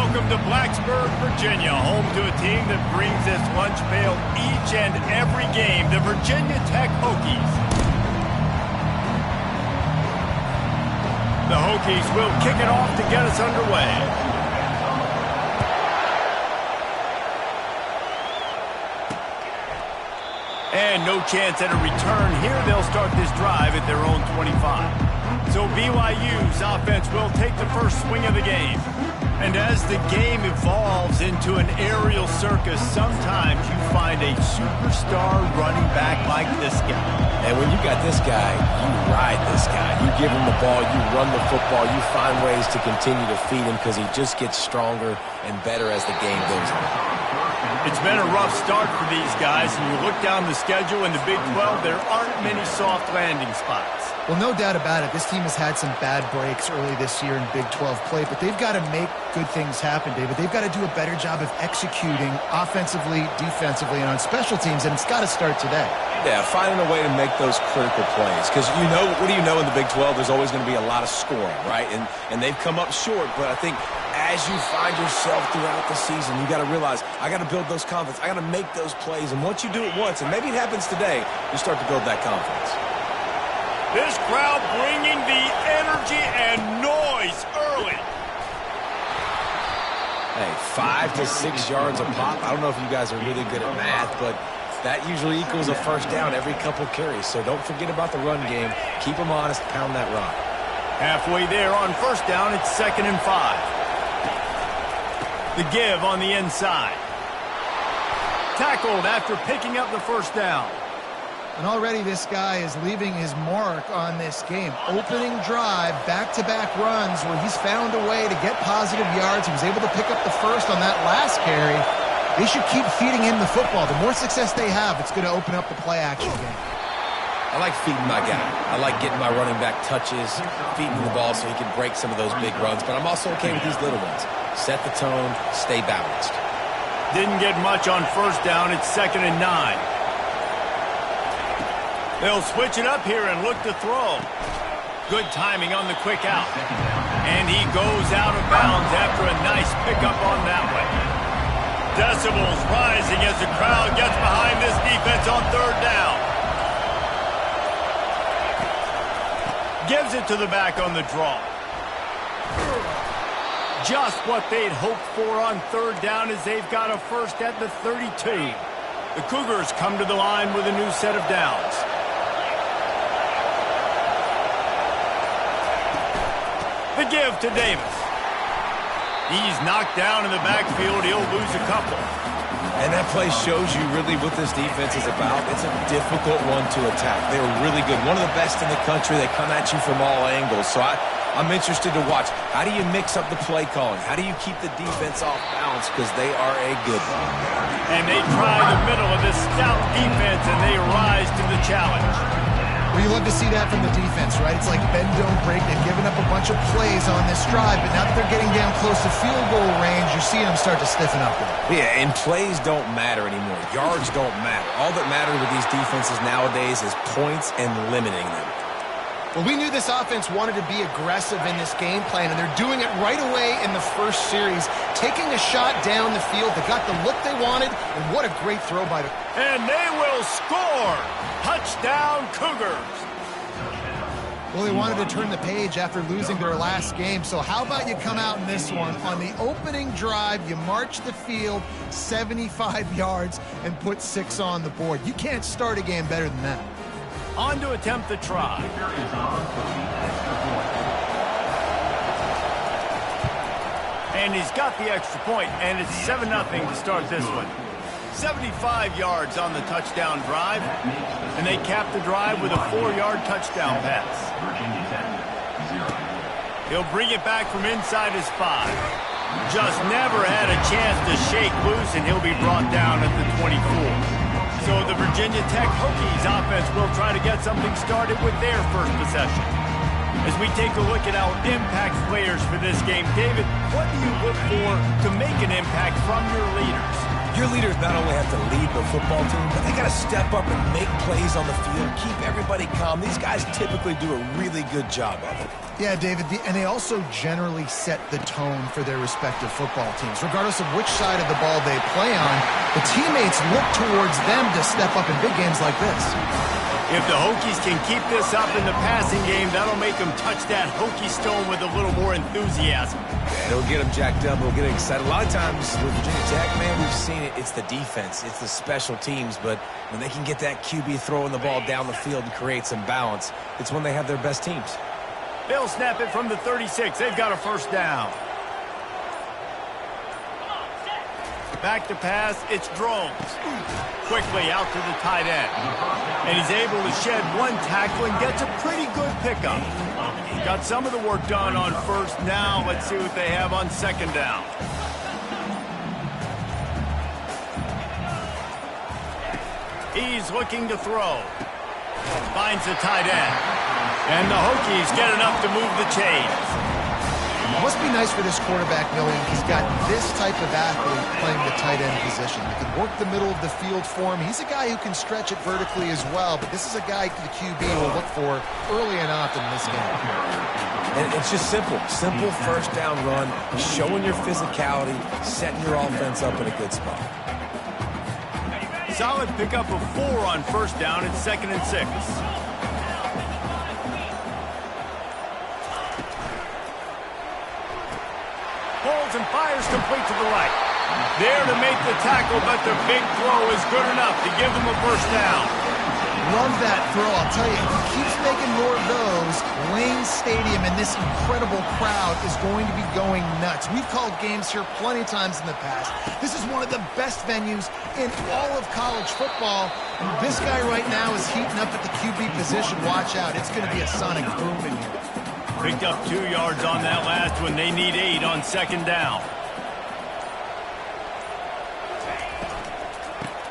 Welcome to Blacksburg, Virginia, home to a team that brings this lunch pail each and every game, the Virginia Tech Hokies. The Hokies will kick it off to get us underway. And no chance at a return here. They'll start this drive at their own 25. So BYU's offense will take the first swing of the game. And as the game evolves into an aerial circus, sometimes you find a superstar running back like this guy. And when you got this guy, you ride this guy. You give him the ball, you run the football, you find ways to continue to feed him because he just gets stronger and better as the game goes on. It's been a rough start for these guys, and you look down the schedule in the Big 12, there aren't many soft landing spots. Well, no doubt about it. This team has had some bad breaks early this year in Big 12 play, but they've got to make good things happen, David. They've got to do a better job of executing offensively, defensively, and on special teams, and it's got to start today. Yeah, finding a way to make those critical plays. Because you know, what do you know in the Big 12? There's always going to be a lot of scoring, right? And they've come up short, but I think as you find yourself throughout the season, you got to realize, I got to build those confidence. I got to make those plays, and once you do it once, and maybe it happens today, you start to build that confidence. This crowd bringing the energy and noise early. Hey, 5 to 6 yards a pop. I don't know if you guys are really good at math, but that usually equals a first down every couple carries. So don't forget about the run game. Keep them honest, pound that rock. Halfway there on first down, it's 2nd and 5. The give on the inside. Tackled after picking up the first down. And already this guy is leaving his mark on this game. Opening drive, back-to-back runs where he's found a way to get positive yards. He was able to pick up the first on that last carry. They should keep feeding him the football. The more success they have, it's going to open up the play-action game. I like feeding my guy. I like getting my running back touches, feeding the ball so he can break some of those big runs. But I'm also okay with these little ones. Set the tone, stay balanced. Didn't get much on first down. It's 2nd and 9. They'll switch it up here and look to throw. Good timing on the quick out. And he goes out of bounds after a nice pickup on that one. Decibels rising as the crowd gets behind this defense on third down. Gives it to the back on the draw. Just what they'd hoped for on third down as they've got a first at the 32. The Cougars come to the line with a new set of downs. The give to Davis. He's knocked down in the backfield. He'll lose a couple. And that play shows you really what this defense is about. It's a difficult one to attack. They're really good. One of the best in the country. They come at you from all angles. So I'm interested to watch. How do you mix up the play calling? How do you keep the defense off balance? Because they are a good one. And they try the middle of this stout defense, and they rise to the challenge. Well, you love to see that from the defense, right? It's like bend, don't break. They've given up a bunch of plays on this drive, but now that they're getting down close to field goal range, you're seeing them start to stiffen up there. Yeah, and plays don't matter anymore. Yards don't matter. All that matters with these defenses nowadays is points and limiting them. Well, we knew this offense wanted to be aggressive in this game plan, and they're doing it right away in the first series, taking a shot down the field. They got the look they wanted, and what a great throw by the... And they will score! Touchdown, Cougars! Well, they wanted to turn the page after losing their last game, so how about you come out in this one? On the opening drive, you march the field 75 yards and put 6 on the board. You can't start a game better than that. On to attempt the try. And he's got the extra point, and it's 7-0 to start this one. 75 yards on the touchdown drive, and they cap the drive with a 4-yard touchdown pass. He'll bring it back from inside his 5. Just never had a chance to shake loose, and he'll be brought down at the 24. So the Virginia Tech Hokies offense will try to get something started with their first possession. As we take a look at our impact players for this game, David, what do you look for to make an impact from your leaders? Your leaders not only have to lead the football team, but they got to step up and make plays on the field, keep everybody calm. These guys typically do a really good job of it. Yeah, David, and they also generally set the tone for their respective football teams. Regardless of which side of the ball they play on, the teammates look towards them to step up in big games like this. If the Hokies can keep this up in the passing game, that'll make them touch that Hokie stone with a little more enthusiasm. It'll get them jacked up. It'll get them excited. A lot of times with Virginia Tech, man, we've seen it. It's the defense. It's the special teams. But when they can get that QB throwing the ball down the field and create some balance, it's when they have their best teams. They'll snap it from the 36. They've got a first down. Back to pass, it's Drones. Quickly out to the tight end. And he's able to shed one tackle and gets a pretty good pickup. Got some of the work done on first. Now let's see what they have on second down. He's looking to throw. Finds the tight end. And the Hokies get enough to move the chains. It must be nice for this quarterback knowing he's got this type of athlete playing the tight end position. He can work the middle of the field for him. He's a guy who can stretch it vertically as well, but this is a guy the QB will look for early and often in this game. And it's just simple. Simple first down run, showing your physicality, setting your offense up in a good spot. Solid pickup of 4 on first down. It's 2nd and 6. Holds and fires complete to the right. There to make the tackle, but the big throw is good enough to give them a first down. Love that throw. I'll tell you, if he keeps making more of those, Lane Stadium and this incredible crowd is going to be going nuts. We've called games here plenty of times in the past. This is one of the best venues in all of college football. And this guy right now is heating up at the QB position. Watch out. It's going to be a sonic boom in here. Picked up 2 yards on that last one. They need 8 on second down.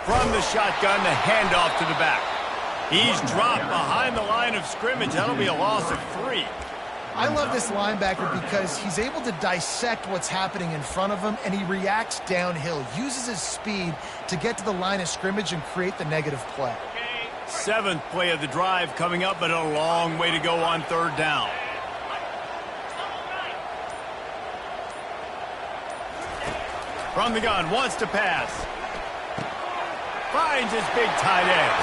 From the shotgun, the handoff to the back. He's dropped behind the line of scrimmage. That'll be a loss of 3. I love this linebacker because he's able to dissect what's happening in front of him, and he reacts downhill, uses his speed to get to the line of scrimmage and create the negative play. 7th play of the drive coming up, but a long way to go on third down. From the gun, wants to pass. Finds his big tight end.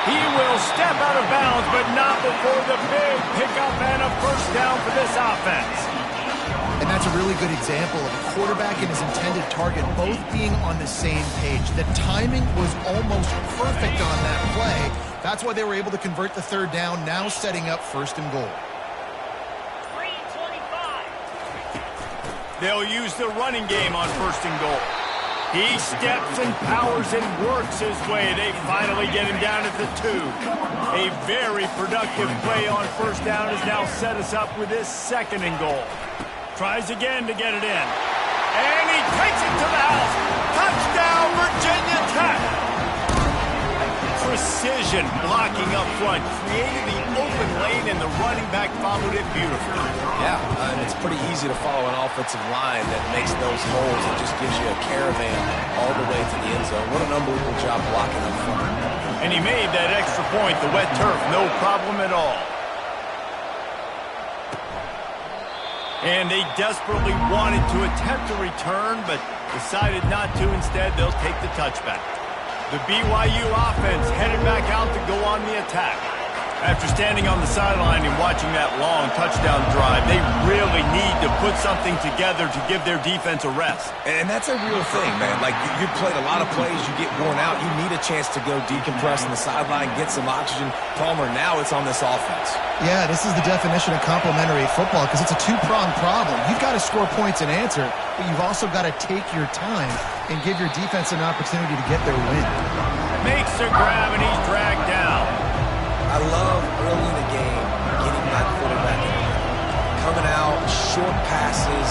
He will step out of bounds, but not before the big pickup and a first down for this offense. And that's a really good example of a quarterback and his intended target both being on the same page. The timing was almost perfect on that play. That's why they were able to convert the third down, now setting up 1st and goal. They'll use the running game on 1st and goal. He steps and powers and works his way. They finally get him down at the 2. A very productive play on first down has now set us up with this 2nd and goal. Tries again to get it in. And he takes it to the house. Touchdown, Virginia Tech. Precision blocking up front. Created the open lane, and the running back followed it beautifully. Yeah, it's pretty easy to follow an offensive line that makes those holes and just gives you a caravan all the way to the end zone. What an unbelievable job blocking up front. And he made that extra point, the wet turf, no problem at all. And they desperately wanted to attempt a return, but decided not to. Instead, they'll take the touchback. The BYU offense headed back out to go on the attack. After standing on the sideline and watching that long touchdown drive, they really need to put something together to give their defense a rest. And that's a real thing, man. Like, you've played a lot of plays, you get worn out, you need a chance to go decompress on the sideline, get some oxygen. Palmer, now it's on this offense. Yeah, this is the definition of complementary football because it's a two-pronged problem. You've got to score points and answer, but you've also got to take your time and give your defense an opportunity to get their win. Makes a grab, and he's dragged down. I love early in the game getting that quarterback in there. Coming out, short passes,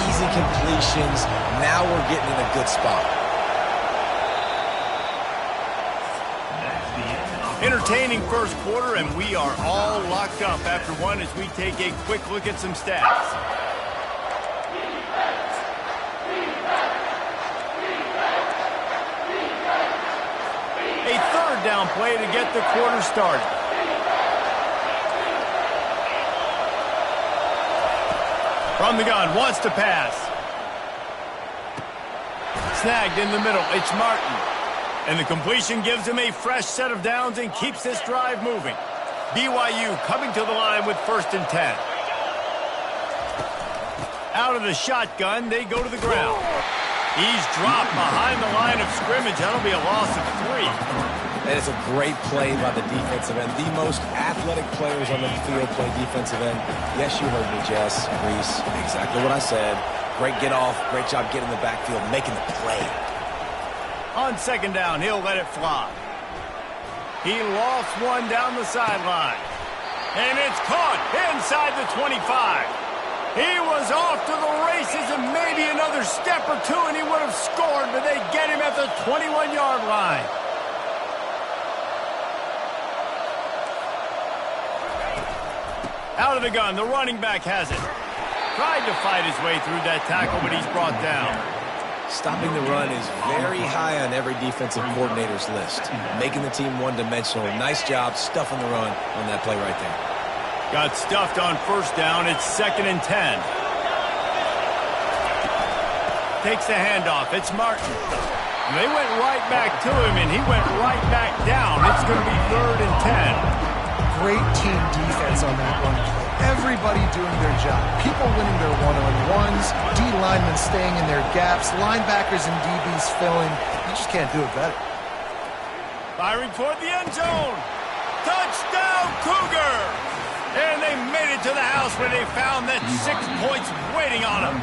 easy completions. Now we're getting in a good spot. Entertaining first quarter, and we are all locked up after one as we take a quick look at some stats. A third down play to get the quarter started. From the gun, wants to pass. Snagged in the middle, it's Martin. And the completion gives him a fresh set of downs and keeps this drive moving. BYU coming to the line with 1st and 10. Out of the shotgun, they go to the ground. He's dropped behind the line of scrimmage. That'll be a loss of 3. And it's a great play by the defensive end. The most athletic players on the field play defensive end. Yes, you heard me, Jess, Reese. Exactly what I said. Great get off. Great job getting in the backfield, making the play. On 2nd down, he'll let it fly. He lofts one down the sideline. And it's caught inside the 25. He was off to the races and maybe another step or two and he would have scored, but they get him at the 21-yard line. Out of the gun, the running back has it. Tried to fight his way through that tackle, but he's brought down. Stopping the run is very high on every defensive coordinator's list. Making the team one-dimensional. Nice job stuffing the run on that play right there. Got stuffed on 1st down. It's 2nd and 10. Takes the handoff. It's Martin. They went right back to him, and he went right back down. It's going to be 3rd and 10. Great team defense on that run play. Everybody doing their job. People winning their one-on-ones, D linemen staying in their gaps, linebackers and DBs filling. You just can't do it better. Firing toward the end zone. Touchdown, Cougar! And they made it to the house where they found that 6 points waiting on them.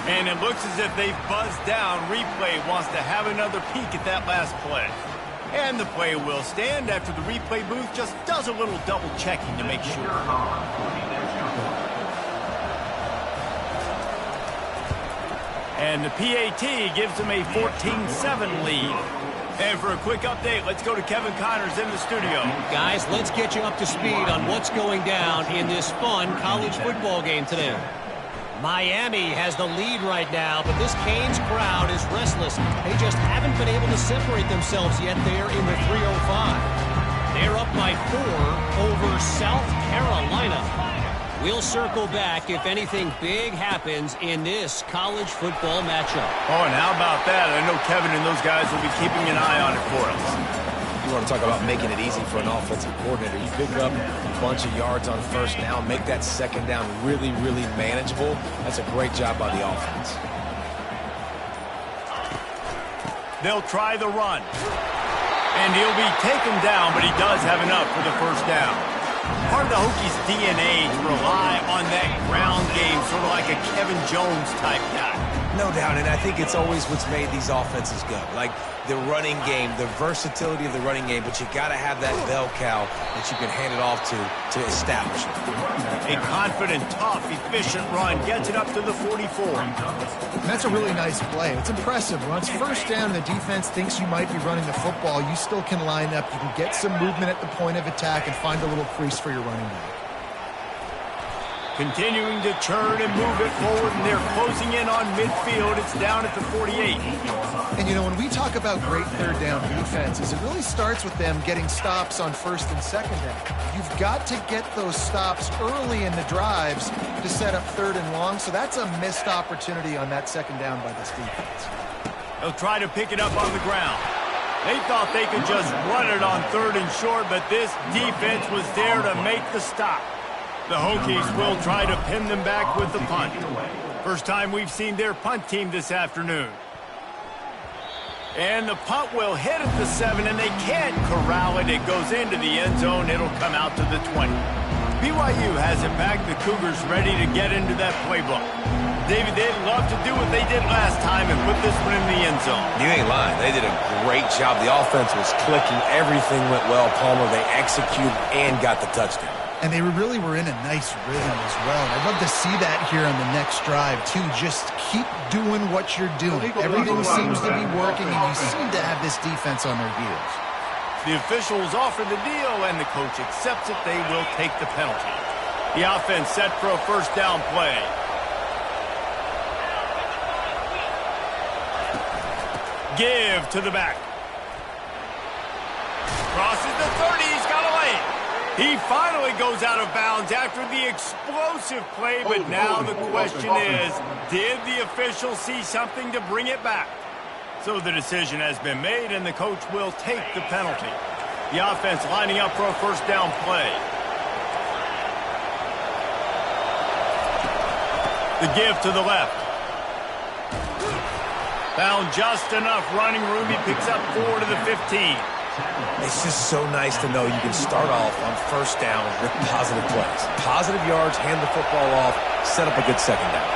And it looks as if they've buzzed down. Replay wants to have another peek at that last play. And the play will stand after the replay booth just does a little double checking to make sure. And the PAT gives them a 14-7 lead. And for a quick update, let's go to Kevin Connors in the studio. Guys, let's get you up to speed on what's going down in this fun college football game today. Miami has the lead right now, but this Canes crowd is restless. They just haven't been able to separate themselves yet there in the 305. They're up by 4 over South Carolina. We'll circle back if anything big happens in this college football matchup. Oh, and how about that? I know Kevin and those guys will be keeping an eye on it for us. You want to talk about making it easy for an offensive coordinator. You pick up a bunch of yards on 1st down, make that 2nd down really, really manageable. That's a great job by the offense. They'll try the run. And he'll be taken down, but he does have enough for the 1st down. Part of the Hokies' DNA to rely on that ground game, sort of like a Kevin Jones type guy. No doubt, and I think it's always what's made these offenses go. Like the running game, the versatility of the running game, but you got to have that bell cow that you can hand it off to establish it. A confident, tough, efficient run gets it up to the 44. And that's a really nice play. It's impressive. When it's 1st down and the defense thinks you might be running the football, you still can line up. You can get some movement at the point of attack and find a little crease for your running back. Continuing to churn and move it forward, and they're closing in on midfield. It's down at the 48. And, you know, when we talk about great 3rd down defenses, it really starts with them getting stops on 1st and 2nd down. You've got to get those stops early in the drives to set up 3rd and long, so that's a missed opportunity on that 2nd down by this defense. They'll try to pick it up on the ground. They thought they could just run it on 3rd and short, but this defense was there to make the stop. The Hokies will try to pin them back with the punt. First time we've seen their punt team this afternoon. And the punt will hit at the 7, and they can't corral it. It goes into the end zone. It'll come out to the 20. BYU has it back. The Cougars ready to get into that playbook. David, they'd love to do what they did last time and put this one in the end zone. You ain't lying. They did a great job. The offense was clicking. Everything went well. Palmer, they executed and got the touchdown. And they really were in a nice rhythm as well. And I'd love to see that here on the next drive, too. Just keep doing what you're doing. Everything seems to be working, and you seem to have this defense on their heels. The officials offer the deal, and the coach accepts it. They will take the penalty. The offense set for a 1st down play. Give to the back. Crosses the 30. He's got a lane. He finally goes out of bounds after the explosive play, but now the question is, did the official see something to bring it back? So the decision has been made, and the coach will take the penalty. The offense lining up for a first down play. The give to the left. Found just enough running room. He picks up 4 to the 15. It's just so nice to know you can start off on first down with positive plays. Positive yards, hand the football off, set up a good second down.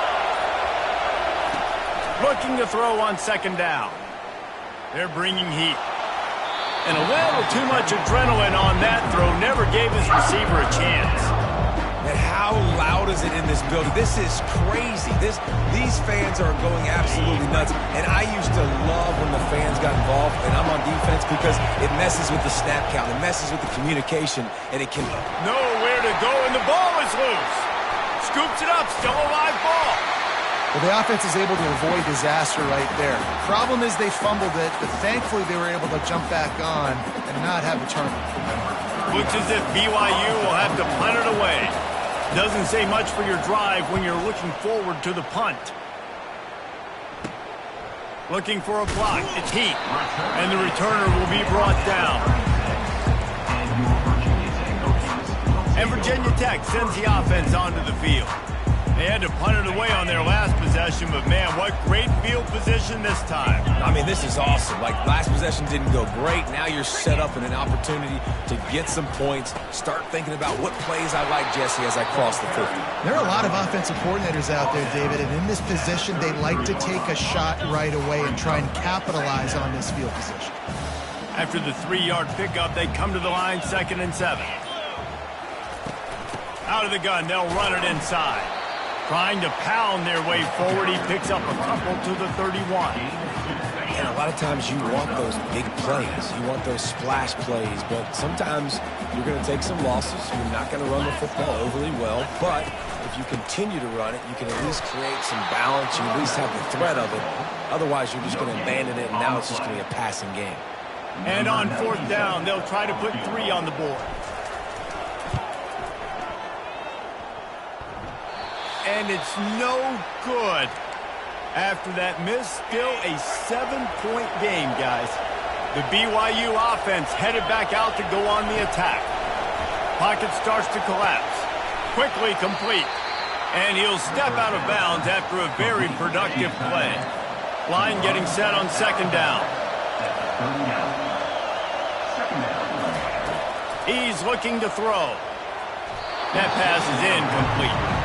Looking to throw on second down. They're bringing heat. And a little too much adrenaline on that throw. Never gave his receiver a chance. And how loud is it in this building? This is crazy. These fans are going absolutely nuts. And I used to love when the fans got involved, and I'm on defense, because it messes with the snap count. It messes with the communication, and it can... Nowhere to go, and the ball is loose. Scoops it up, still a live ball. Well, the offense is able to avoid disaster right there. Problem is they fumbled it, but thankfully they were able to jump back on and not have a turnover. Looks as if BYU will have to punt it away. Doesn't say much for your drive when you're looking forward to the punt. Looking for a block. It's heat. And the returner will be brought down. And Virginia Tech sends the offense onto the field. They had to punt it away on their last possession, but man, what great field position this time. I mean, this is awesome. Like, last possession didn't go great. Now you're set up in an opportunity to get some points. Start thinking about what plays I like, Jesse, as I cross the 50. There are a lot of offensive coordinators out there, David, and in this position, they like to take a shot right away and try and capitalize on this field position. After the 3-yard pickup, they come to the line, 2nd and 7. Out of the gun, they'll run it inside. Trying to pound their way forward, he picks up a couple to the 31. And a lot of times you want those big plays. You want those splash plays, but sometimes you're going to take some losses. You're not going to run the football overly well, but if you continue to run it, you can at least create some balance. You at least have the threat of it. Otherwise, you're just going to abandon it, and now it's just going to be a passing game. And on 4th down, they'll try to put 3 on the board. And it's no good. After that miss, still a 7-point game, guys. The BYU offense headed back out to go on the attack. Pocket starts to collapse. Quickly complete. And he'll step out of bounds after a very productive play. Line getting set on 2nd down. He's looking to throw. That pass is incomplete.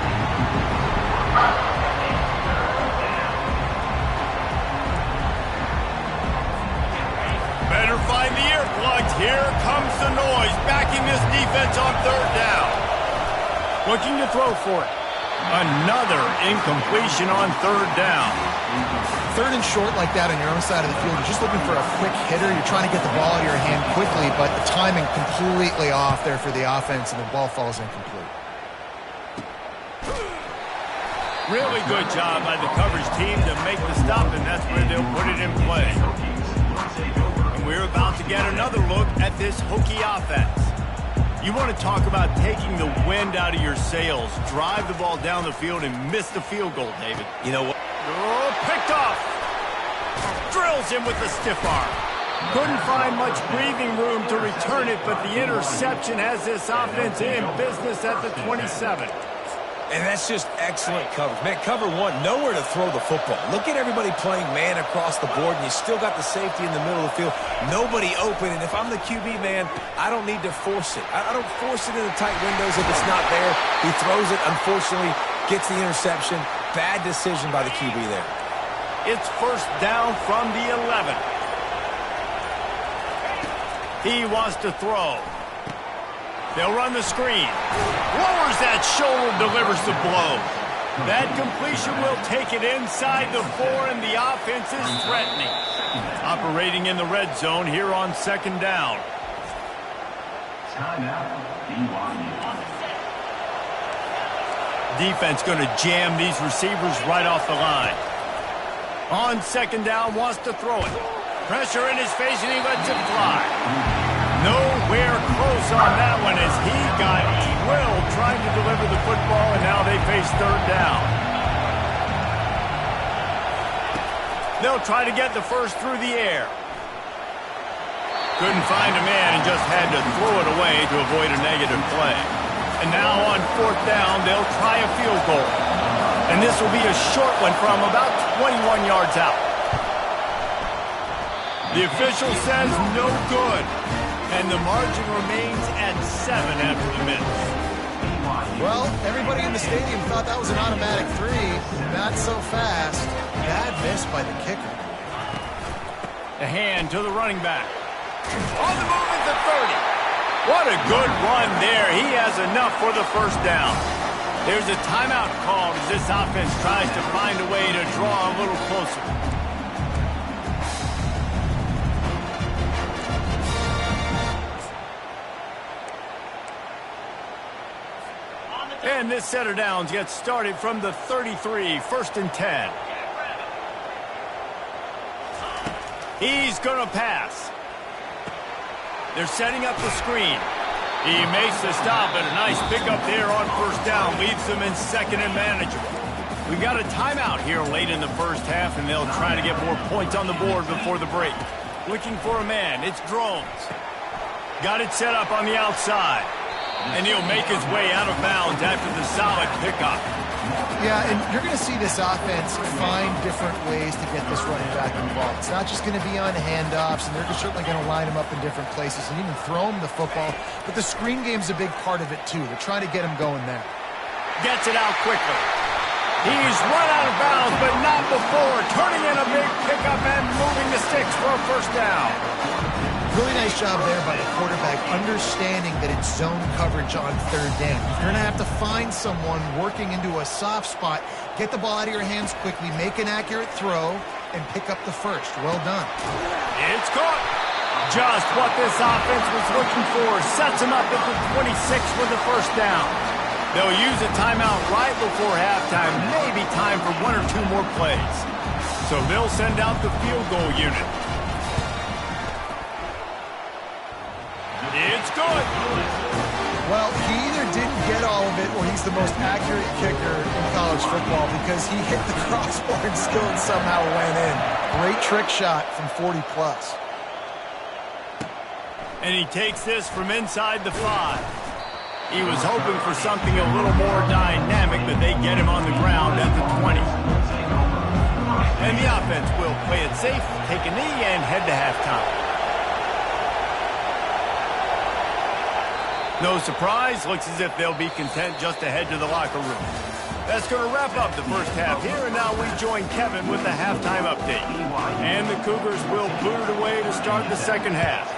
Better find the earplugs. Here comes the noise, backing this defense on 3rd down. Looking to throw for it. Another incompletion on 3rd down. 3rd and short like that on your own side of the field, you're just looking for a quick hitter. You're trying to get the ball out of your hand quickly, but the timing completely off there for the offense, and the ball falls incomplete. Really good job by the coverage team to make the stop, and that's where they'll put it in play. And we're about to get another look at this Hokie offense. You want to talk about taking the wind out of your sails. Drive the ball down the field and miss the field goal, David. You know what? Oh, picked off. Drills him with the stiff arm. Couldn't find much breathing room to return it, but the interception has this offense in business at the 27. And that's just excellent coverage. Man, cover 1, nowhere to throw the football. Look at everybody playing man across the board, and you still got the safety in the middle of the field. Nobody open, and if I'm the QB, man, I don't need to force it. I don't force it in the tight windows if it's not there. He throws it, unfortunately, gets the interception. Bad decision by the QB there. It's 1st down from the 11. He wants to throw. They'll run the screen. Lowers that shoulder, delivers the blow. That completion will take it inside the 4, and the offense is threatening. Operating in the red zone here on 2nd down. Defense going to jam these receivers right off the line. On 2nd down, wants to throw it. Pressure in his face, and he lets it fly. Nowhere nowhere close on that one as he got drilled trying to deliver the football, and now they face third down. They'll try to get the first through the air. Couldn't find a man and just had to throw it away to avoid a negative play. And now on fourth down, they'll try a field goal. And this will be a short one from about 21 yards out. The official says no good. And the margin remains at 7 after the miss. Well, everybody in the stadium thought that was an automatic 3. Not so fast. Bad miss by the kicker. A hand to the running back. On the move at the 30. What a good run there. He has enough for the first down. There's a timeout called as this offense tries to find a way to draw a little closer. And this set of downs gets started from the 33, 1st and 10. He's going to pass. They're setting up the screen. He makes the stop, and a nice pickup there on first down. Leaves them in second and manageable. We've got a timeout here late in the first half, and they'll try to get more points on the board before the break. Looking for a man. It's Drones. Got it set up on the outside. And he'll make his way out of bounds after the solid pickup. Yeah, and you're going to see this offense find different ways to get this running back involved. It's not just going to be on handoffs, and they're certainly going to line him up in different places and even throw him the football. But the screen game's a big part of it, too. They're trying to get him going there. Gets it out quickly. He's run out of bounds, but not before. Turning in a big pickup and moving the sticks for a first down. Really nice job there by the quarterback, understanding that it's zone coverage on third down. You're going to have to find someone working into a soft spot, get the ball out of your hands quickly, make an accurate throw, and pick up the first. Well done. It's caught. Just what this offense was looking for. Sets him up at the 26 for the first down. They'll use a timeout right before halftime. Maybe time for 1 or 2 more plays. So they'll send out the field goal unit. It's good. Well, he either didn't get all of it or he's the most accurate kicker in college football because he hit the crossbar and still somehow went in. Great trick shot from 40-plus. And he takes this from inside the 5. He was hoping for something a little more dynamic, but they get him on the ground at the 20. And the offense will play it safe, take a knee, and head to halftime. No surprise, looks as if they'll be content just to head to the locker room. That's going to wrap up the first half here, and now we join Kevin with the halftime update. And the Cougars will boot it away to start the second half.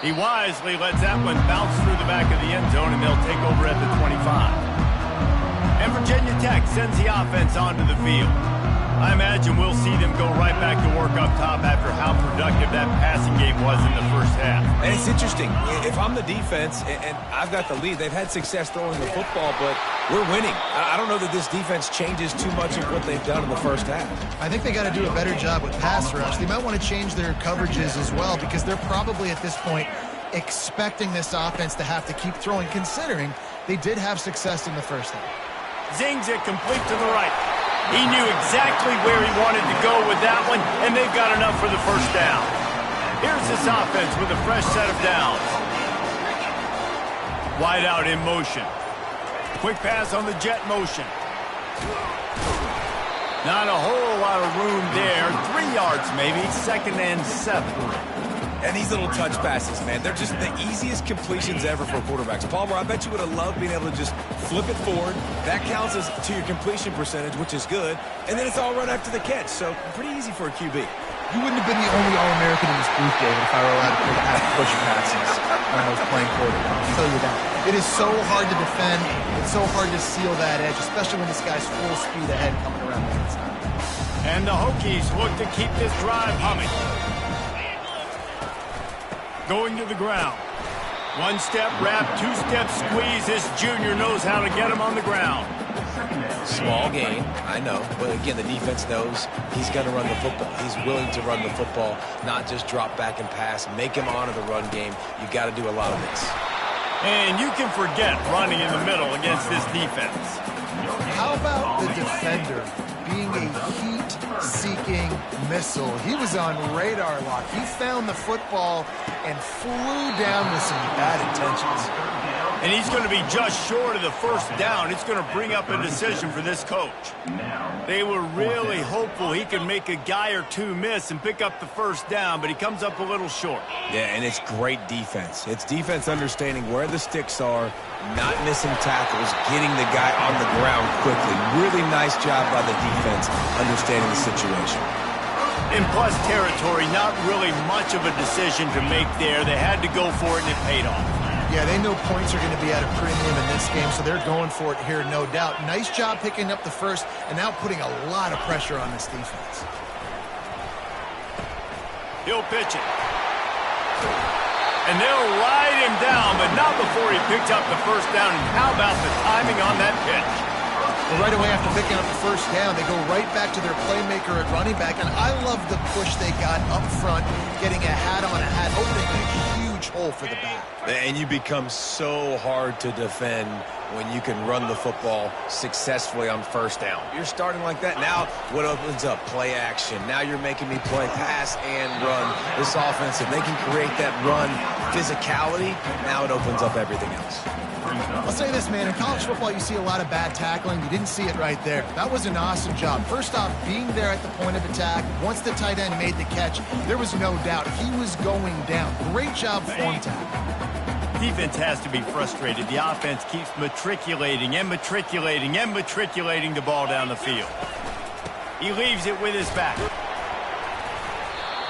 He wisely lets that one bounce through the back of the end zone, and they'll take over at the 25. And Virginia Tech sends the offense onto the field. I imagine we'll see them go right back to work up top after how productive that passing game was in the first half. And it's interesting. If I'm the defense and I've got the lead, they've had success throwing the football, but we're winning. I don't know that this defense changes too much of what they've done in the first half. I think they got to do a better job with pass rush. They might want to change their coverages as well because they're probably at this point expecting this offense to have to keep throwing, considering they did have success in the first half. Zings it complete to the right. He knew exactly where he wanted to go with that one, and they've got enough for the first down. Here's this offense with a fresh set of downs. Wide out in motion. Quick pass on the jet motion. Not a whole lot of room there. 3 yards maybe, 2nd and 7. And these little touch passes, man, they're just the easiest completions ever for quarterbacks. Palmer, I bet you would have loved being able to just flip it forward. That counts as to your completion percentage, which is good. And then it's all run after the catch, so pretty easy for a QB. You wouldn't have been the only All-American in this booth, David, if I were allowed to push passes when I was playing quarterback. I'll tell you that. It is so hard to defend. It's so hard to seal that edge, especially when this guy's full speed ahead coming around the inside. And the Hokies look to keep this drive humming. Going to the ground. 1 step wrap, 2 step squeeze. This junior knows how to get him on the ground. Small gain, I know. But again, the defense knows he's going to run the football. He's willing to run the football, not just drop back and pass. Make him honor the run game. You got to do a lot of this. And you can forget running in the middle against this defense. How about the defender being a heat-seeking missile? He was on radar lock. He found the football and flew down with some bad intentions. And he's going to be just short of the first down. It's going to bring up a decision for this coach. They were really hopeful he could make a guy or two miss and pick up the first down, but he comes up a little short. Yeah, and it's great defense. It's defense understanding where the sticks are, not missing tackles, getting the guy on the ground quickly. Really nice job by the defense understanding the situation. In plus territory, not really much of a decision to make there. They had to go for it, and it paid off. Yeah, they know points are going to be at a premium in this game, so they're going for it here, no doubt. Nice job picking up the first and now putting a lot of pressure on this defense. He'll pitch it. And they'll ride him down, but not before he picks up the first down. And how about the timing on that pitch? Well, right away after picking up the first down, they go right back to their playmaker at running back, and I love the push they got up front, getting a hat on a hat, opening a huge hole for the back. And you become so hard to defend when you can run the football successfully on first down. You're starting like that. Now what opens up? Play action. Now you're making me play pass and run. This offense, if they can create that run physicality, now it opens up everything else. I'll say this, man. In college football, you see a lot of bad tackling. You didn't see it right there. That was an awesome job. First off, being there at the point of attack. Once the tight end made the catch, there was no doubt he was going down. Great job form tackle. Defense has to be frustrated. The offense keeps matriculating and matriculating and matriculating the ball down the field. He leaves it with his back.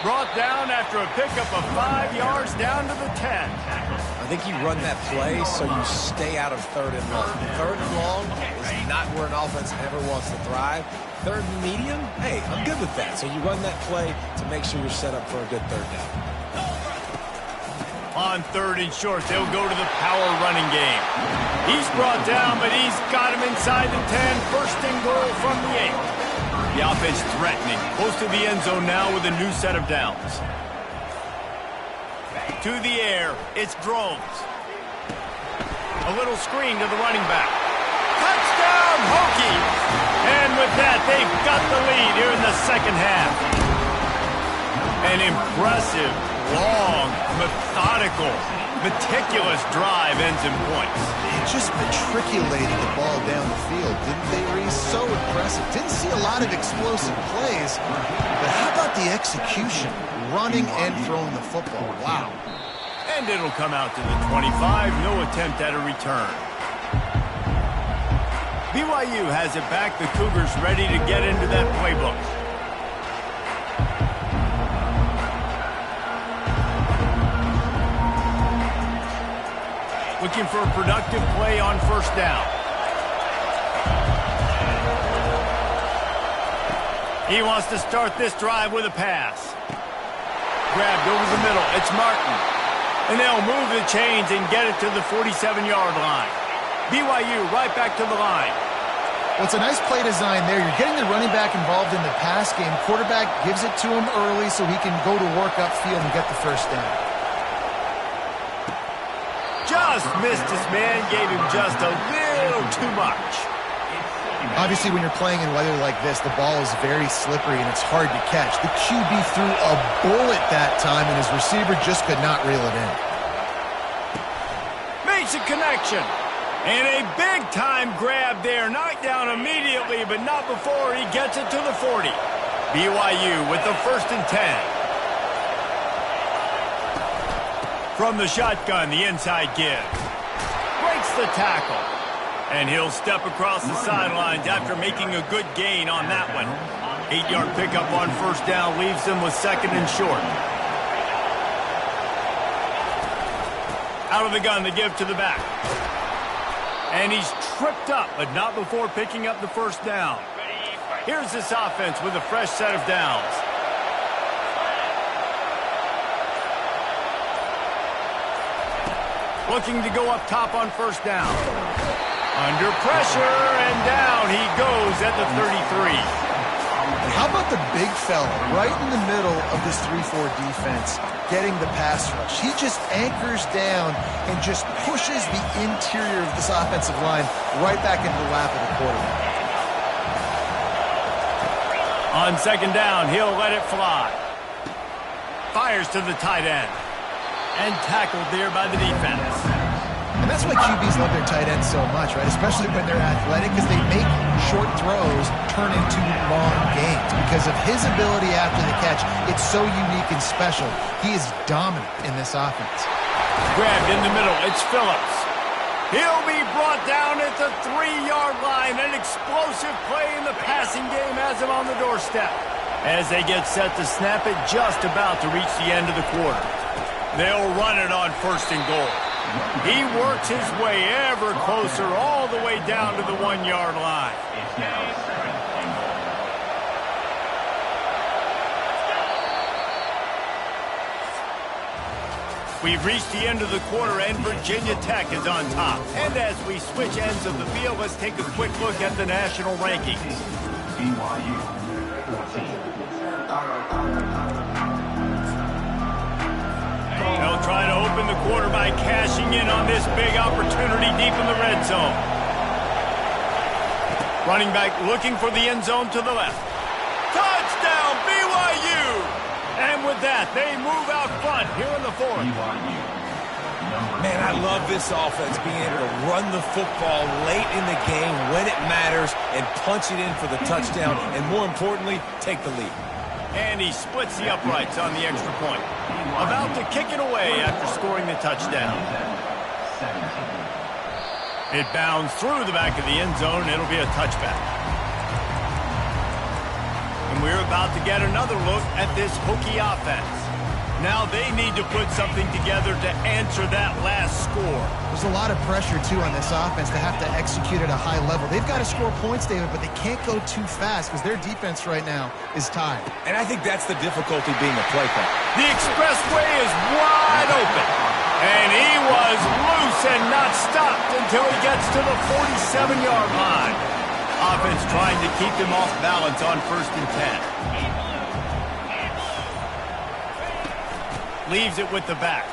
Brought down after a pickup of 5 yards down to the 10. I think you run that play so you stay out of third and long. Third and long is not where an offense ever wants to thrive. Third and medium, hey, I'm good with that. So you run that play to make sure you're set up for a good third down. On third and short, they'll go to the power running game. He's brought down, but he's got him inside the 10. First and goal from the 8. The offense threatening. Close to the end zone now with a new set of downs. To the air, it's Drones. A little screen to the running back. Touchdown, Hokies! And with that, they've got the lead here in the second half. An impressive, long, methodical, meticulous drive ends in points. They just matriculated the ball down the field, didn't they, Reese? So impressive. Didn't see a lot of explosive plays, but how about the execution? Running and throwing the football. Wow. And it'll come out to the 25. No attempt at a return. BYU has it back. The Cougars ready to get into that playbook. Looking for a productive play on first down. He wants to start this drive with a pass. Grabbed over the middle. It's Martin. And they'll move the chains and get it to the 47-yard line. BYU right back to the line. Well, it's a nice play design there. You're getting the running back involved in the pass game. Quarterback gives it to him early so he can go to work upfield and get the first down. Just missed his man, gave him just a little too much. Obviously, when you're playing in weather like this, the ball is very slippery and it's hard to catch. The QB threw a bullet that time, and his receiver just could not reel it in. Makes a connection. And a big-time grab there. Knocked down immediately, but not before he gets it to the 40. BYU with the 1st and 10. From the shotgun, the inside give. Breaks the tackle. And he'll step across the sidelines after making a good gain on that one. 8-yard pickup on first down leaves him with 2nd and short. Out of the gun, the give to the back. And he's tripped up, but not before picking up the first down. Here's this offense with a fresh set of downs. Looking to go up top on first down. Under pressure, and down he goes at the 33. And how about the big fella right in the middle of this 3-4 defense getting the pass rush? He just anchors down and just pushes the interior of this offensive line right back into the lap of the quarterback. On second down, he'll let it fly. Fires to the tight end. And tackled there by the defense. And that's why QBs love their tight ends so much, right? Especially when they're athletic, because they make short throws turn into long gains. Because of his ability after the catch, it's so unique and special. He is dominant in this offense. Grabbed in the middle, it's Phillips. He'll be brought down at the 3-yard line. An explosive play in the passing game has him on the doorstep. As they get set to snap it, just about to reach the end of the quarter. They'll run it on 1st and goal. He works his way ever closer all the way down to the 1-yard line. We've reached the end of the quarter, and Virginia Tech is on top. And as we switch ends of the field, let's take a quick look at the national rankings. BYU 14. They'll try to open the quarter by cashing in on this big opportunity deep in the red zone. Running back looking for the end zone to the left. Touchdown, BYU! And with that, they move out front here in the 4th. Man, I love this offense being able to run the football late in the game when it matters and punch it in for the touchdown and, more importantly, take the lead. And he splits the uprights on the extra point. About to kick it away after scoring the touchdown. It bounds through the back of the end zone, and it'll be a touchback. And we're about to get another look at this Hokie offense. Now they need to put something together to answer that last score. There's a lot of pressure, too, on this offense to have to execute at a high level. They've got to score points, David, but they can't go too fast because their defense right now is tied. And I think that's the difficulty being a play caller. The expressway is wide open. And he was loose and not stopped until he gets to the 47-yard line. Offense trying to keep him off balance on 1st and 10. Leaves it with the back.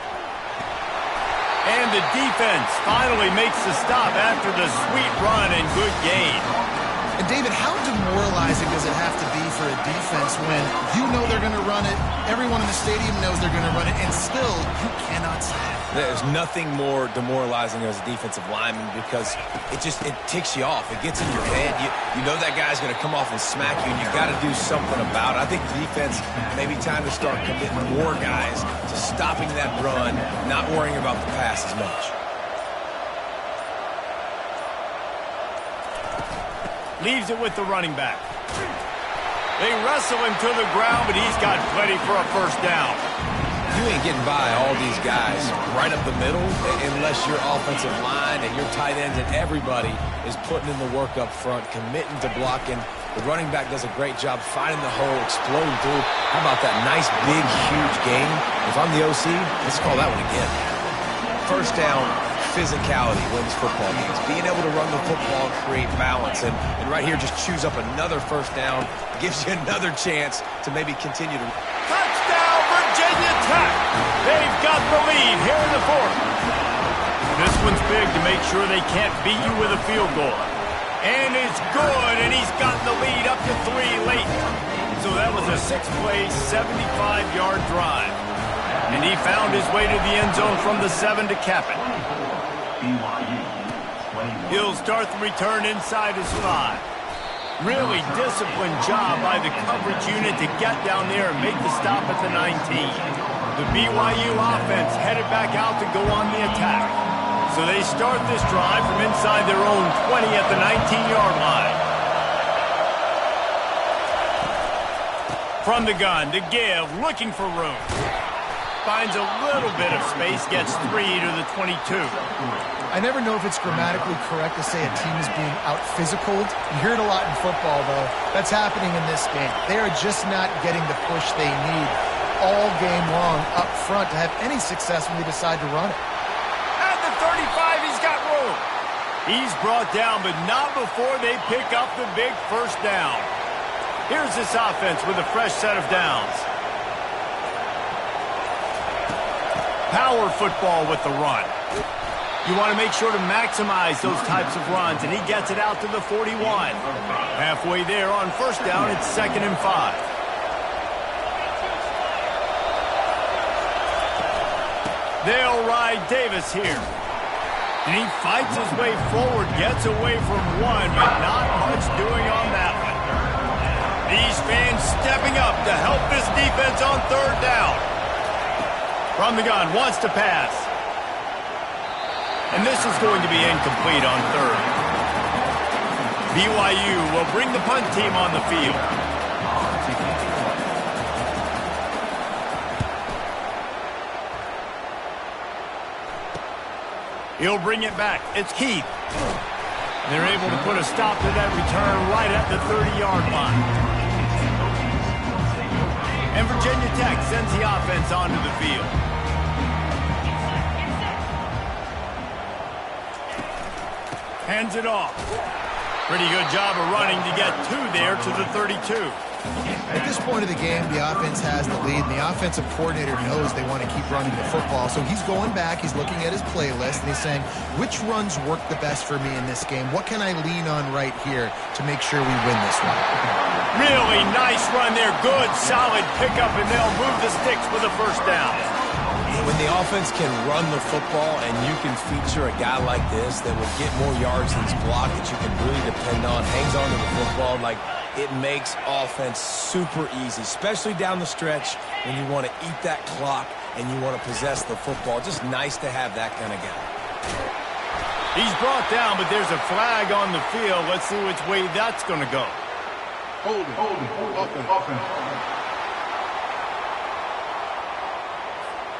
And the defense finally makes the stop after the sweet run and good gain. And, David, how demoralizing does it have to be for a defense when you know they're going to run it, everyone in the stadium knows they're going to run it, and still you cannot stop? There's nothing more demoralizing as a defensive lineman because it ticks you off. It gets in your head. You know that guy's going to come off and smack you, and you've got to do something about it. I think the defense may be time to start committing more guys to stopping that run, not worrying about the pass as much. Leaves it with the running back. They wrestle him to the ground, but he's got plenty for a 1st down. You ain't getting by all these guys right up the middle unless your offensive line and your tight ends and everybody is putting in the work up front, committing to blocking. The running back does a great job finding the hole, exploding through. How about that nice, big, huge gain? If I'm the OC, let's call that one again. 1st down, physicality wins football games. Being able to run the football and create balance. And right here, just choose up another 1st down. Gives you another chance to maybe continue to... Touchdown, Virginia Tech! They've got the lead here in the 4th. This one's big to make sure they can't beat you with a field goal. And it's good, and he's got the lead up to 3 late. So that was a 6-play, 75-yard drive. And he found his way to the end zone from the 7 to cap it. He'll start the return inside his 5. Really disciplined job by the coverage unit to get down there and make the stop at the 19. The BYU offense headed back out to go on the attack. So they start this drive from inside their own 20 at the 19-yard line. From the gun to give, looking for room. Finds a little bit of space, gets 3 to the 22. I never know if it's grammatically correct to say a team is being out-physicaled. You hear it a lot in football, though. That's happening in this game. They are just not getting the push they need all game long up front to have any success when they decide to run it. At the 35, he's got room. He's brought down, but not before they pick up the big first down. Here's this offense with a fresh set of downs. Power football with the run. You want to make sure to maximize those types of runs, and he gets it out to the 41. Halfway there on first down, it's 2nd and 5. They'll ride Davis here. And he fights his way forward, gets away from one, but not much doing on that one. These fans stepping up to help this defense on 3rd down. From the gun, wants to pass. And this is going to be incomplete on 3rd. BYU will bring the punt team on the field. He'll bring it back. It's Keith. They're able to put a stop to that return right at the 30-yard line. And Virginia Tech sends the offense onto the field. Hands it off. Pretty good job of running to get 2 there to the 32. At this point of the game, the offense has the lead, and the offensive coordinator knows they want to keep running the football. So he's going back, he's looking at his playlist, and he's saying, which runs work the best for me in this game? What can I lean on right here to make sure we win this one? Really nice run there. Good, solid pickup, and they'll move the sticks for the first down. When the offense can run the football and you can feature a guy like this that will get more yards than his block that you can really depend on, hangs on to the football, like it makes offense super easy, especially down the stretch when you want to eat that clock and you want to possess the football. Just nice to have that kind of guy. He's brought down, but there's a flag on the field. Let's see which way that's going to go. Hold it. Offense.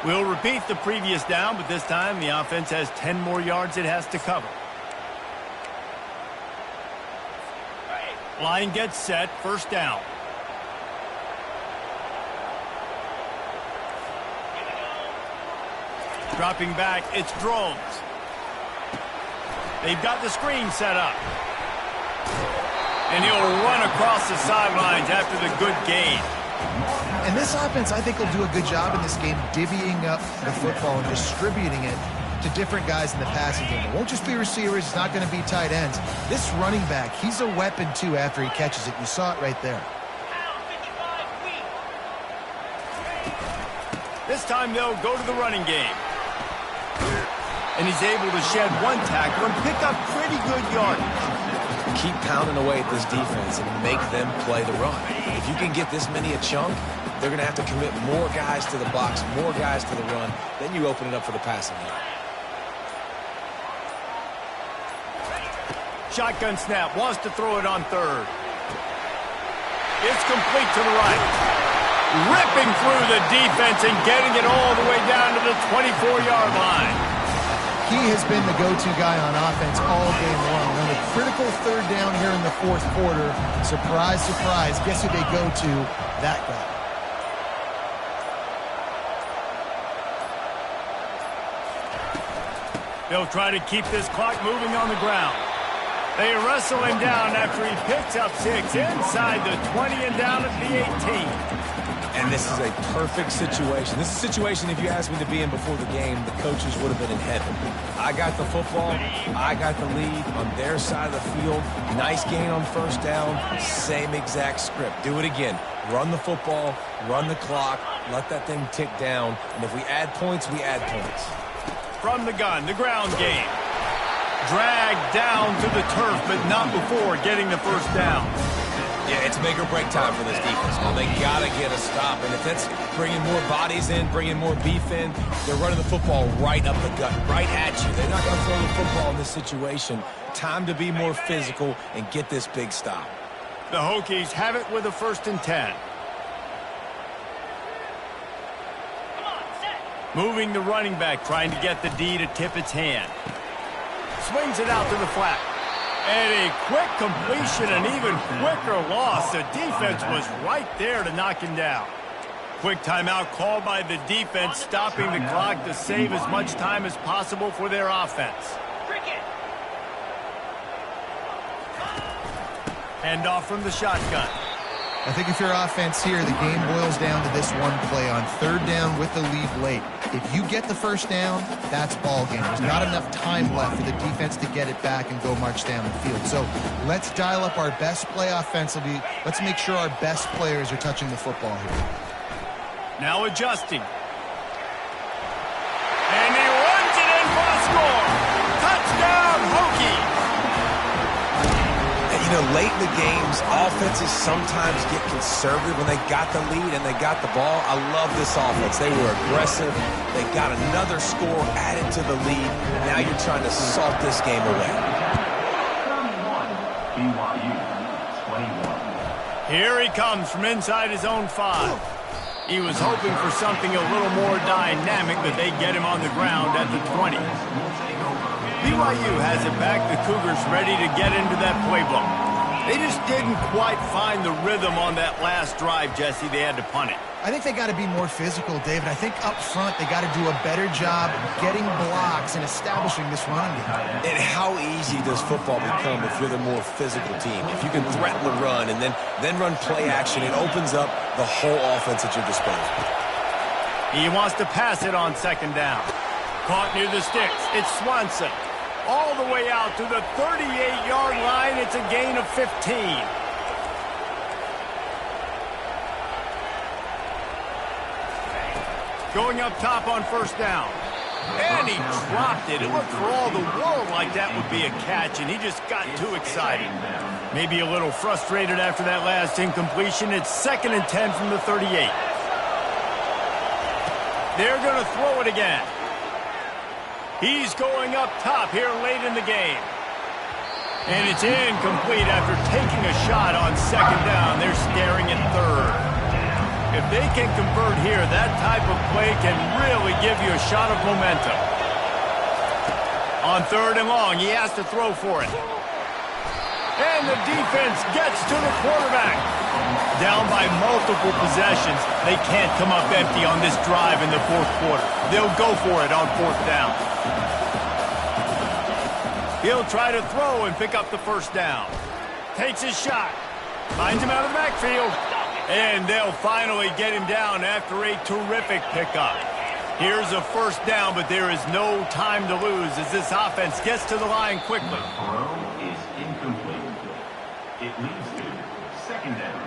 We'll repeat the previous down, but this time the offense has 10 more yards it has to cover. Line gets set, first down. Dropping back, it's Drones. They've got the screen set up. And he'll run across the sidelines after the good gain. And this offense, I think, will do a good job in this game divvying up the football and distributing it to different guys in the passing game. It won't just be receivers. It's not going to be tight ends. This running back, he's a weapon, too, after he catches it. You saw it right there. This time they'll go to the running game. And he's able to shed one tackle and pick up pretty good yardage. Keep pounding away at this defense and make them play the run. If you can get this many a chunk, they're going to have to commit more guys to the box, more guys to the run. Then you open it up for the passing game. Shotgun snap, wants to throw it on 3rd. It's complete to the right. Ripping through the defense and getting it all the way down to the 24-yard line. He has been the go-to guy on offense all game long. On the critical 3rd down here in the 4th quarter, surprise, surprise, guess who they go to? That guy. They'll try to keep this clock moving on the ground. They wrestle him down after he picks up 6 inside the 20 and down at the 18. And this is a perfect situation. This is a situation, if you asked me to be in before the game, the coaches would have been in heaven. I got the football. I got the lead on their side of the field. Nice gain on first down. Same exact script. Do it again. Run the football, run the clock, let that thing tick down. And if we add points, we add points. From the gun, the ground game. Dragged down to the turf, but not before getting the first down. Yeah, it's make or break time for this defense. Now, they got to get a stop. And if that's bringing more bodies in, bringing more beef in, they're running the football right up the gut, right at you. They're not going to throw the football in this situation. Time to be more physical and get this big stop. The Hokies have it with a 1st and 10. Moving the running back, trying to get the D to tip its hand. Swings it out to the flat. And a quick completion, an even quicker loss. The defense was right there to knock him down. Quick timeout called by the defense, stopping the clock to save as much time as possible for their offense. Hand off from the shotgun. I think if you're offense here, the game boils down to this one play on third down with the lead late. If you get the first down, that's ball game. There's not enough time left for the defense to get it back and go march down the field. So let's dial up our best play offensively. Let's make sure our best players are touching the football here. Now adjusting. And he runs it in for a score. Touchdown, Hokie. You know, late in the games, offenses sometimes get conservative when they got the lead and they got the ball. I love this offense. They were aggressive. They got another score added to the lead. Now you're trying to salt this game away. BYU 21. Here he comes from inside his own 5. He was hoping for something a little more dynamic, but they get him on the ground at the 20. BYU has it back. The Cougars ready to get into that playbook. They just didn't quite find the rhythm on that last drive, Jesse. They had to punt it. I think they got to be more physical, David. I think up front they got to do a better job getting blocks and establishing this run game. And how easy does football become if you're the more physical team? If you can threaten the run and then run play action, it opens up the whole offense at your disposal. He wants to pass it on second down. Caught near the sticks. It's Swanson. All the way out to the 38-yard line. It's a gain of 15. Going up top on first down. And he dropped it. It looked for all the world like that would be a catch, and he just got too excited. Maybe a little frustrated after that last incompletion. It's 2nd and 10 from the 38. They're going to throw it again. He's going up top here late in the game. And it's incomplete after taking a shot on second down. They're staring at third. If they can convert here, that type of play can really give you a shot of momentum. On third and long, he has to throw for it. And the defense gets to the quarterback. Down by multiple possessions, they can't come up empty on this drive in the fourth quarter. They'll go for it on fourth down. He'll try to throw and pick up the first down. Takes his shot. Finds him out of the backfield. And they'll finally get him down after a terrific pickup. Here's a first down, but there is no time to lose as this offense gets to the line quickly. The throw is incomplete. It leads to second down.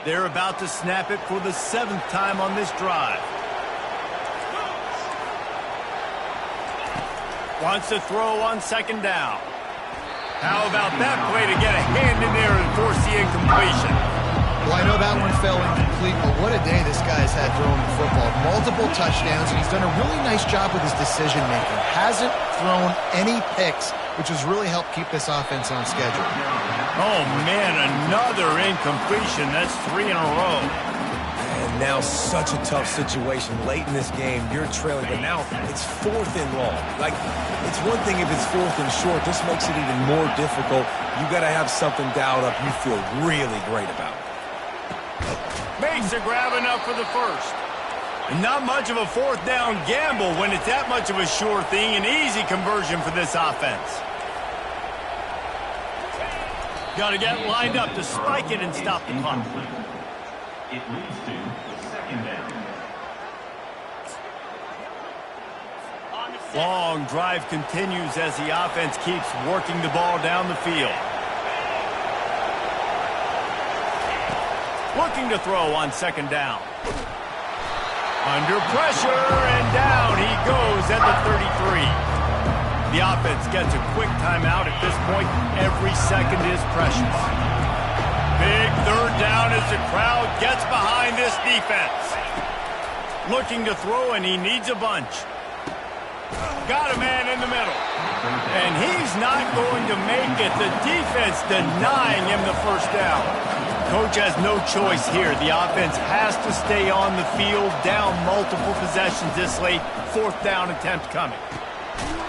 They're about to snap it for the 7th time on this drive. Wants to throw on second down. How about that play to get a hand in there and force the incompletion? Well, I know that one fell incomplete, but what a day this guy's had throwing the football. Multiple touchdowns, and he's done a really nice job with his decision-making. Hasn't thrown any picks, which has really helped keep this offense on schedule. Oh, man, another incompletion. That's 3 in a row. And now such a tough situation late in this game. You're trailing, but now it's 4th and long. Like, it's one thing if it's 4th and short. This makes it even more difficult. You got to have something dialed up you feel really great about. Makes a grab enough for the first. And not much of a fourth down gamble when it's that much of a sure thing. An easy conversion for this offense. Got to get lined up to spike it and stop the clock. It leads to second down. Long drive continues as the offense keeps working the ball down the field. Looking to throw on second down. Under pressure, and down he goes at the 33. The offense gets a quick timeout at this point. Every second is precious. Big third down as the crowd gets behind this defense. Looking to throw, and he needs a bunch. Got a man in the middle. And he's not going to make it. The defense denying him the first down. Coach has no choice here. The offense has to stay on the field, down multiple possessions this late. Fourth down attempt coming.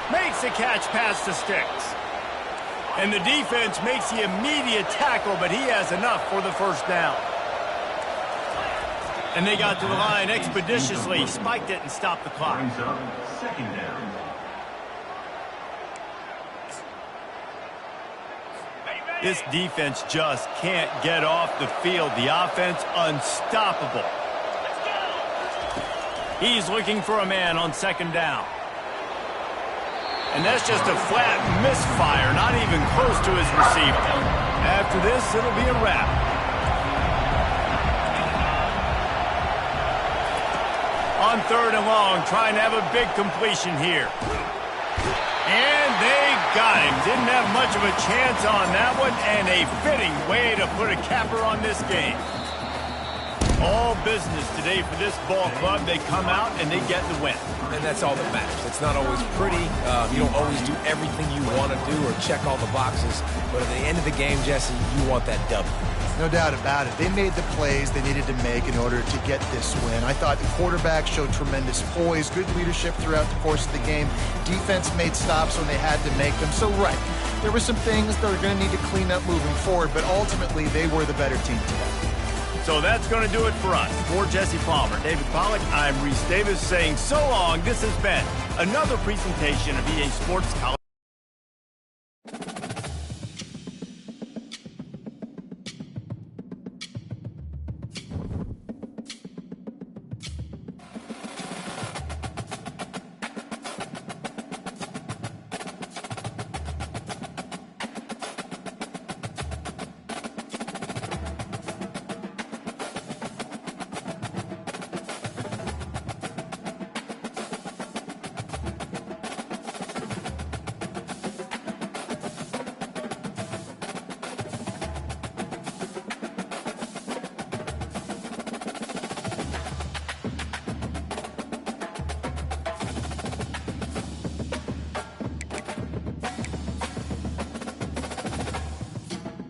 Makes the catch past the sticks. And the defense makes the immediate tackle, but he has enough for the first down. And they got to the line expeditiously, spiked it, and stopped the clock. Brings up second down. This defense just can't get off the field. The offense unstoppable. He's looking for a man on second down. And that's just a flat misfire, not even close to his receiver. After this, it'll be a wrap. On third and long, trying to have a big completion here. And they got him. Didn't have much of a chance on that one, and a fitting way to put a capper on this game. All business today for this ball club. They come out and they get the win. And that's all that matters. It's not always pretty. You don't always do everything you want to do or check all the boxes. But at the end of the game, Jesse, you want that W. No doubt about it. They made the plays they needed to make in order to get this win. I thought the quarterback showed tremendous poise, good leadership throughout the course of the game. Defense made stops when they had to make them. So, right, there were some things that are going to need to clean up moving forward, but ultimately they were the better team today. So that's going to do it for us. For Jesse Palmer, David Pollack, I'm Reese Davis saying so long. This has been another presentation of EA Sports College.